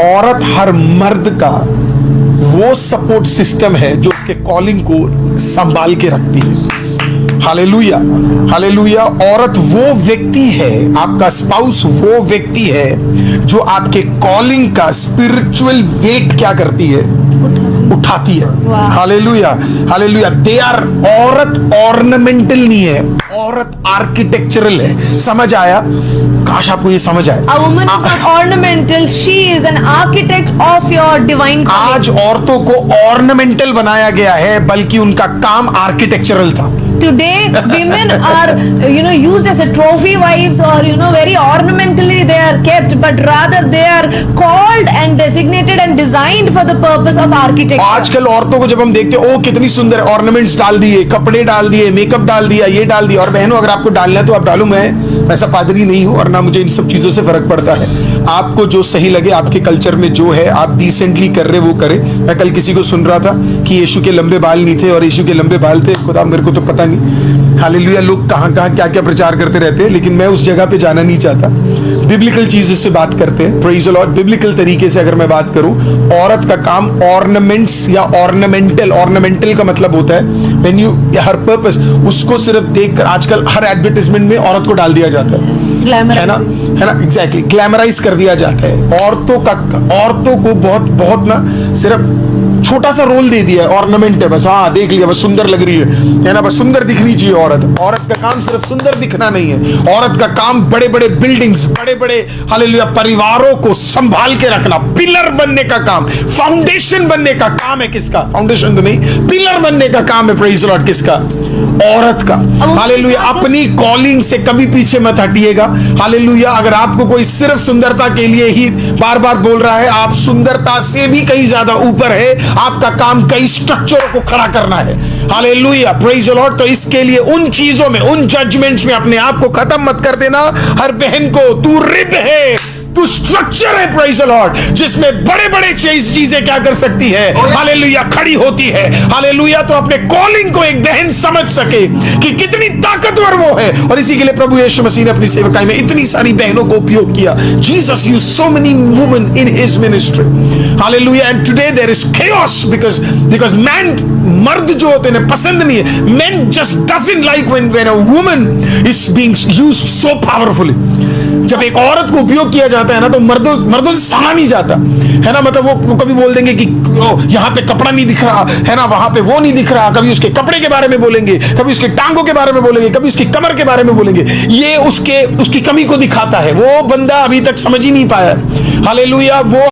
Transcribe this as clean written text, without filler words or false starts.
औरत हर मर्द का वो सपोर्ट सिस्टम है जो उसके कॉलिंग को संभाल के रखती है। Hallelujah, hallelujah. औरत वो व्यक्ति है, आपका स्पाउस वो व्यक्ति है जो आपके कॉलिंग का स्पिरिचुअल वेट क्या करती है, उठाती है। Hallelujah, hallelujah. दे आर, औरत ऑर्नामेंटल नहीं है, औरत आर्किटेक्चरल है। समझ आया? काश आपको ये समझ आए। A woman is not ornamental, she is an architect of your divine calling. आज औरतों को ऑर्नामेंटल बनाया गया है, बल्कि उनका काम आर्किटेक्चरल था। Today, women are, used as a trophy wives, or very ornamentally they are kept, but rather they are called and designated and designed for the purpose of architecture. आजकल औरतों को जब हम देखते हैं, ओ कितनी सुंदर, ऑर्नामेंट्स डाल दिए, कपड़े डाल दिए, मेकअप डाल दिया, ये डाल दिया। और बहनों, अगर आपको डालना है तो आप डालो। मैं ऐसा पादरी नहीं हूं और ना मुझे इन सब चीजों से फर्क पड़ता है। आपको जो सही लगे, आपके कल्चर में जो है, आप डिसेंटली कर रहे वो करे। मैं कल किसी को सुन रहा था कि यीशु के लंबे बाल नहीं थे और यीशु के लंबे बाल थे। खुदा, मेरे को तो पता नहीं। हालेलुया। लोग कहां कहां क्या क्या प्रचार करते रहते हैं, लेकिन मैं उस जगह पे जाना नहीं चाहता। बिब्लिकल चीजों से बात करते हैं। Praise the Lord. बिब्लिकल तरीके से अगर मैं बात करूं, औरत का काम ऑर्नामेंट्स या ऑर्नामेंटल, ऑर्नामेंटल का मतलब होता है व्हेन यू, हर पर्पस, उसको सिर्फ देखकर आजकल हर एडवर्टाइजमेंट में औरत को डाल दिया जाता है, है ना, है ना, एग्जैक्टली, ग्लैमराइज कर दिया जाता है। औरतों को बहुत बहुत ना सिर्फ छोटा सा रोल दे दिया है, ऑर्नामेंट है बस। हाँ, देख लिया, बस सुंदर लग रही है ना, बस सुंदर दिखनी चाहिए औरत। औरत का काम सिर्फ सुंदर दिखना नहीं है, औरत का काम बड़े बड़े बिल्डिंग्स, बड़े बड़े हालेलुया परिवारों को संभाल के रखना, पिलर बनने का काम, फाउंडेशन बनने का काम है। किसका? फाउंडेशन तो नहीं, पिलर बनने का काम है। Praise the Lord. किसका? औरत का। हालेलुया। अपनी कॉलिंग से कभी पीछे मत हटिएगा। हालेलुया। अगर आपको कोई सिर्फ सुंदरता के लिए ही बार बार बोल रहा है, आप सुंदरता से भी कहीं ज्यादा ऊपर है। आपका काम कई स्ट्रक्चरों को खड़ा करना है। Hallelujah, praise the Lord. तो इसके लिए उन चीजों में, उन जजमेंट्स में अपने आप को खत्म मत कर देना। हर बहन को, तू रिब है, तू स्ट्रक्चर है, प्रेज द लॉर्ड, जिसमें बड़े बड़े चीजें क्या कर सकती है, हालेलुया, खड़ी होती है। हालेलुया। तो अपने कॉलिंग को एक बहन समझ सके कि कितनी ताकतवर वो है। और इसी के लिए प्रभु यीशु मसीह ने अपनी सेवकाई में इतनी सारी बहनों को उपयोग किया। Jesus used so many women in his ministry. Hallelujah. And today there is chaos because man, मर्द जो होते हैं पसंद नहीं है। Men just doesn't like when a woman is being used so powerfully. जब एक औरत को उपयोग किया जाता है ना, तो मर्दों से सहा नहीं जाता है ना। मतलब वो कभी बोल देंगे कि यहाँ पे कपड़ा नहीं दिख रहा है ना, वहां पे वो नहीं दिख रहा। कभी उसके कपड़े के बारे में बोलेंगे, कभी उसके टांगों के बारे में बोलेंगे, कभी उसकी कमर के बारे में बोलेंगे। ये उसकी कमी को दिखाता है। वो बंदा अभी तक समझ ही नहीं पाया। हालेलुया। वो